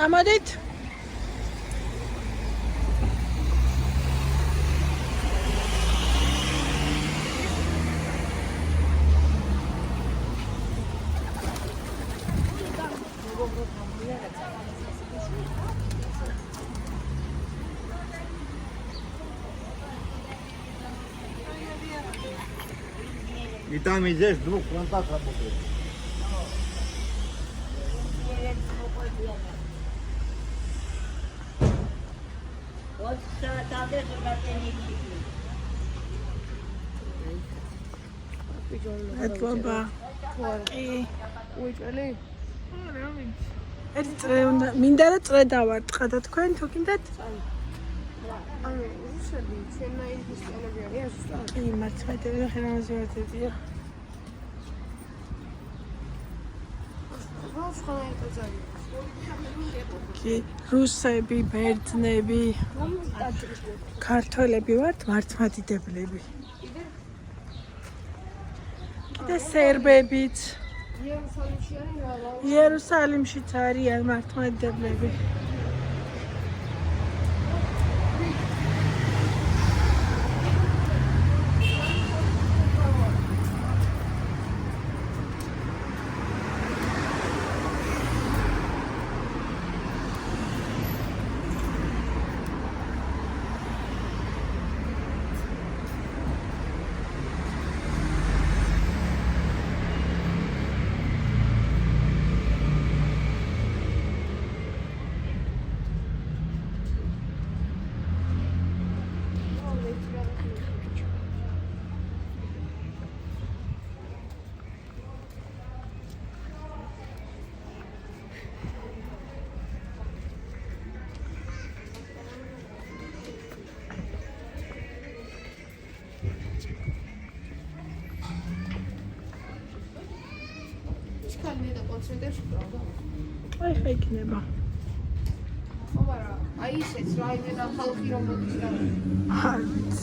ამოდით. И там и здесь двух фронтах работает. Вот там даже гостиницы. ეთლობა. კი. უიჭველი? ერთი წრე უნდა მინდა რომ წრე დავარტყა და თქვენ თუ კიდეთ? ანუ რუსები ჩვენაირი ქრისტიანები არიან ზუსტად? კი, მართლმადიდებლები ხელოვნებაზეებია. კი, რუსები, ბერძნები, ქართველები ვართ მართლმადიდებლები. და სერბებიც იერუსალიმშიც არიან მართლმადიდებლები. აი ხა იქნება. ხო, მაგრამ აი ისეც რა იმენა ხალხი რომ მოდის და არც